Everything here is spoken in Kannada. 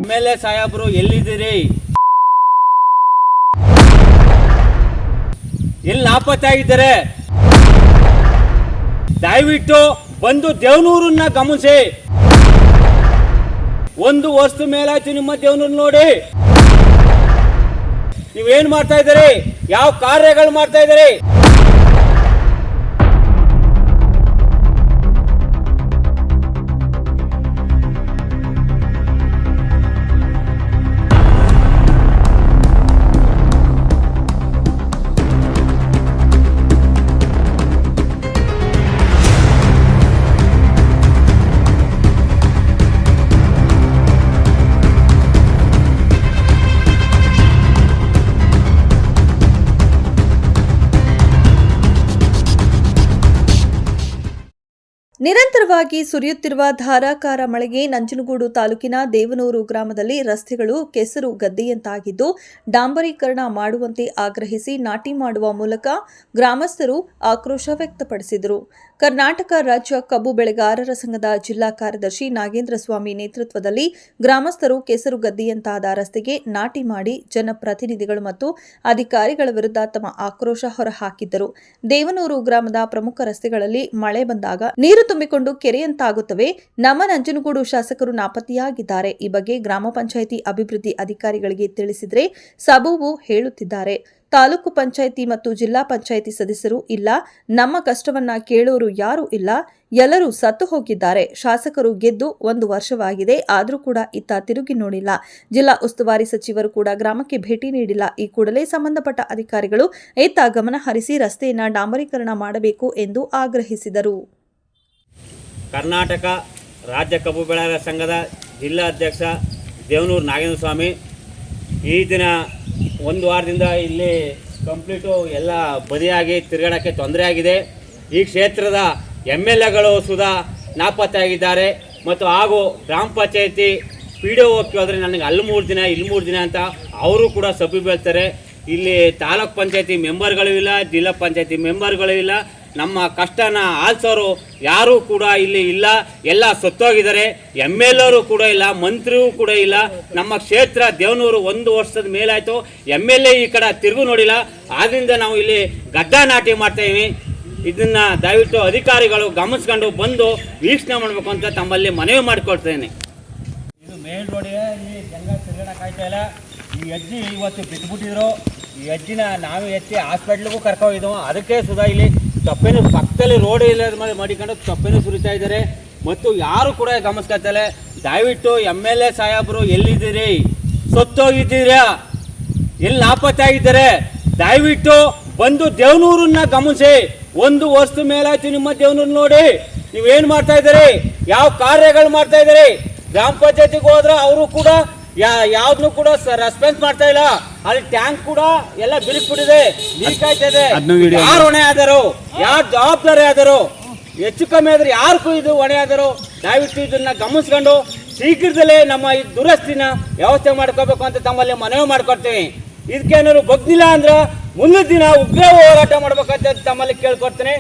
ಎಮ್ಎಲ್ಎ ಸಾಹೇಬರು ಎಲ್ಲಿದ್ದೀರಿ? ಎಲ್ಲಿ ನಾಪತ್ತಾಗಿದ್ದಾರೆ? ದಯವಿಟ್ಟು ಬಂದು ದೇವನೂರನ್ನ ಗಮನಿಸಿ. 1 ವರ್ಷದ ಮೇಲಾಯ್ತು ನಿಮ್ಮ ದೇವನೂರು ನೋಡಿ. ನೀವೇನ್ ಮಾಡ್ತಾ ಇದ್ದೀರಿ? ಯಾವ ಕಾರ್ಯಗಳು ಮಾಡ್ತಾ ಇದ್ದೀರಿ? ನಿರಂತರವಾಗಿ ಸುರಿಯುತ್ತಿರುವ ಧಾರಾಕಾರ ಮಳೆಗೆ ನಂಜನಗೂಡು ತಾಲೂಕಿನ ದೇವನೂರು ಗ್ರಾಮದಲ್ಲಿ ರಸ್ತೆಗಳು ಕೆಸರು ಗದ್ದೆಯಂತಾಗಿದ್ದು ಡಾಂಬರೀಕರಣ ಮಾಡುವಂತೆ ಆಗ್ರಹಿಸಿ ನಾಟಿ ಮಾಡುವ ಮೂಲಕ ಗ್ರಾಮಸ್ಥರು ಆಕ್ರೋಶ ವ್ಯಕ್ತಪಡಿಸಿದರು. ಕರ್ನಾಟಕ ರಾಜ್ಯ ಕಬ್ಬು ಬೆಳೆಗಾರರ ಸಂಘದ ಜಿಲ್ಲಾ ಕಾರ್ಯದರ್ಶಿ ನಾಗೇಂದ್ರ ಸ್ವಾಮಿ ನೇತೃತ್ವದಲ್ಲಿ ಗ್ರಾಮಸ್ಥರು ಕೆಸರು ಗದ್ದೆಯಂತಾದ ರಸ್ತೆಗೆ ನಾಟಿ ಮಾಡಿ ಜನಪ್ರತಿನಿಧಿಗಳು ಮತ್ತು ಅಧಿಕಾರಿಗಳ ವಿರುದ್ಧ ತಮ್ಮ ಆಕ್ರೋಶ ಹೊರಹಾಕಿದ್ದರು. ದೇವನೂರು ಗ್ರಾಮದ ಪ್ರಮುಖ ರಸ್ತೆಗಳಲ್ಲಿ ಮಳೆ ಬಂದಾಗ ನೀರು ತುಂಬಿಕೊಂಡು ಕೆರೆಯಂತಾಗುತ್ತವೆ. ನಮ್ಮ ನಂಜನಗೂಡು ಶಾಸಕರು ನಾಪತ್ತೆಯಾಗಿದ್ದಾರೆ. ಈ ಬಗ್ಗೆ ಗ್ರಾಮ ಪಂಚಾಯಿತಿ ಅಭಿವೃದ್ಧಿ ಅಧಿಕಾರಿಗಳಿಗೆ ತಿಳಿಸಿದರೆ ಸಬೂಬು ಹೇಳುತ್ತಿದ್ದಾರೆ. ತಾಲೂಕು ಪಂಚಾಯಿತಿ ಮತ್ತು ಜಿಲ್ಲಾ ಪಂಚಾಯಿತಿ ಸದಸ್ಯರು ಇಲ್ಲ, ನಮ್ಮ ಕಷ್ಟವನ್ನ ಕೇಳೋರು ಯಾರೂ ಇಲ್ಲ, ಎಲ್ಲರೂ ಸತ್ತು ಹೋಗಿದ್ದಾರೆ. ಶಾಸಕರು ಗೆದ್ದು 1 ವರ್ಷವಾಗಿದೆ, ಆದರೂ ಕೂಡ ಇತ್ತ ತಿರುಗಿ ನೋಡಿಲ್ಲ. ಜಿಲ್ಲಾ ಉಸ್ತುವಾರಿ ಸಚಿವರು ಕೂಡ ಗ್ರಾಮಕ್ಕೆ ಭೇಟಿ ನೀಡಿಲ್ಲ. ಈ ಕೂಡಲೇ ಸಂಬಂಧಪಟ್ಟ ಅಧಿಕಾರಿಗಳು ಇತ್ತ ಗಮನ ಹರಿಸಿ ರಸ್ತೆಯನ್ನ ಡಾಂಬರೀಕರಣ ಮಾಡಬೇಕು ಎಂದು ಆಗ್ರಹಿಸಿದರು. ಕರ್ನಾಟಕ ರಾಜ್ಯ ಕಬ್ಬು ಬೆಳೆಗಾರರ ಸಂಘದ ಜಿಲ್ಲಾ ಅಧ್ಯಕ್ಷ ದೇವನೂರು ನಾಗೇಂದ್ರ ಸ್ವಾಮಿ. ಈ ದಿನ 1 ವಾರದಿಂದ ಇಲ್ಲಿ ಕಂಪ್ಲೀಟು ಎಲ್ಲ ಬದಿಯಾಗಿ ತಿರುಗಾಡೋಕ್ಕೆ ತೊಂದರೆ ಆಗಿದೆ. ಈ ಕ್ಷೇತ್ರದ MLAಗಳು ಸುಧಾ ನಾಪತ್ತೆಯಾಗಿದ್ದಾರೆ ಮತ್ತು ಹಾಗೂ ಗ್ರಾಮ ಪಂಚಾಯಿತಿ PDO ಹೋದ್ರೆ ನನಗೆ ಅಲ್ಲಿ 3 ದಿನ ಇಲ್ಲಿ 3 ದಿನ ಅಂತ ಅವರು ಕೂಡ ಸಭೆ ಬೀಳ್ತಾರೆ. ಇಲ್ಲಿ ತಾಲೂಕ್ ಪಂಚಾಯಿತಿ ಮೆಂಬರ್ಗಳು ಇಲ್ಲ, ಜಿಲ್ಲಾ ಪಂಚಾಯಿತಿ ಮೆಂಬರ್ಗಳು ಇಲ್ಲ. ನಮ್ಮ ಕಷ್ಟನ ಆಲಿಸೋರು ಯಾರೂ ಕೂಡ ಇಲ್ಲಿ ಇಲ್ಲ, ಎಲ್ಲ ಸತ್ತೋಗಿದ್ದಾರೆ. MLAರು ಕೂಡ ಇಲ್ಲ, ಮಂತ್ರಿಯೂ ಕೂಡ ಇಲ್ಲ. ನಮ್ಮ ಕ್ಷೇತ್ರ ದೇವನೂರು 1 ವರ್ಷದ ಮೇಲಾಯಿತು, MLA ಈ ಕಡೆ ತಿರುಗು ನೋಡಿಲ್ಲ. ಆದ್ದರಿಂದ ನಾವು ಇಲ್ಲಿ ಗಡ್ಡ ನಾಟಿ ಮಾಡ್ತಾಯಿದ್ದೀವಿ. ಇದನ್ನು ದಯವಿಟ್ಟು ಅಧಿಕಾರಿಗಳು ಗಮನಿಸ್ಕೊಂಡು ಬಂದು ವೀಕ್ಷಣೆ ಮಾಡಬೇಕು ಅಂತ ತಮ್ಮಲ್ಲಿ ಮನವಿ ಮಾಡಿಕೊಳ್ತೇನೆ. ಇದು ಮೇನ್ ರೋಡಿಗೆ ಇಲ್ಲಿ ಜಂಗ ತಿರುಗಾಡಕ್ಕಾಗ್ತಾ ಇಲ್ಲ. ಈ ಅಜ್ಜಿ ಇವತ್ತು ಬಿಟ್ಬಿಟ್ಟಿದ್ರು. ಈ ಅಜ್ಜಿನ ನಾವು ಎತ್ತಿ ಹಾಸ್ಪಿಟ್ಲಿಗೂ ಕರ್ಕೊಂಡಿದ್ದೆವು. ಅದಕ್ಕೆ ಸುಧಾ ಇಲ್ಲಿ ತಪ್ಪೇನು ಪಕ್ಕದಲ್ಲಿ ರೋಡ್ ಇಲ್ಲದ ಮೇಲೆ ಮಾಡಿಕೊಂಡು ತಪ್ಪೇನು ಸುರಿತಾ ಇದ್ದಾರೆ ಮತ್ತು ಯಾರು ಕೂಡ ಗಮನಿಸ್ಕೊಳ್ತಾರೆ. ದಯವಿಟ್ಟು MLA ಸಾಹೇಬರು ಎಲ್ಲಿದ್ದೀರಿ? ಸತ್ತೋಗಿದ್ದೀರಾ? ಎಲ್ಲಿ ನಾಪತ್ತಾಗಿದ್ದಾರೆ? ದಯವಿಟ್ಟು ಬಂದು ದೇವನೂರನ್ನ ಗಮನಿಸಿ. 1 ವರ್ಷದ ಮೇಲಾಯ್ತು ನಿಮ್ಮ ದೇವನೂರು ನೋಡಿ. ನೀವೇನು ಮಾಡ್ತಾ ಇದ್ದೀರಿ? ಯಾವ ಕಾರ್ಯಗಳು ಮಾಡ್ತಾ ಇದ್ದೀರಿ? ಗ್ರಾಮ ಪಂಚಾಯತಿಗೆ ಹೋದ್ರೆ ಅವರು ಕೂಡ ಯಾವ್ದನ್ನು ಕೂಡ ರೆಸ್ಪಾನ್ಸ್ ಮಾಡ್ತಾ ಇಲ್ಲ. ಅಲ್ಲಿ ಟ್ಯಾಂಕ್ ಕೂಡ ಎಲ್ಲ ಬಿರುಕ್ಬಿಟ್ಟಿದೆ, ಲೀಕ್ ಆಯ್ತಾ ಇದೆ. ಯಾರು ಹೊಣೆ ಆದರು? ಯಾರು ಜವಾಬ್ದಾರಿ ಆದರು? ಹೆಚ್ಚು ಕಮ್ಮಿ ಆದ್ರೆ ಯಾರಿಗೂ ಇದು ಹೊಣೆ ಆದರು? ದಯವಿಟ್ಟು ಇದನ್ನ ಗಮನಿಸ್ಕೊಂಡು ಶೀಘ್ರದಲ್ಲೇ ನಮ್ಮ ಈ ದುರಸ್ತಿನ ವ್ಯವಸ್ಥೆ ಮಾಡ್ಕೋಬೇಕು ಅಂತ ತಮ್ಮಲ್ಲಿ ಮನವಿ ಮಾಡ್ಕೊಡ್ತೀವಿ. ಇದಕ್ಕೇನಾದ್ರು ಬಗ್ನಿಲ್ಲ ಅಂದ್ರೆ ಮುಂದಿನ ದಿನ ಉಗ್ರ ಹೋರಾಟ ಮಾಡ್ಬೇಕಂತ ತಮ್ಮಲ್ಲಿ ಕೇಳ್ಕೊಡ್ತೇನೆ.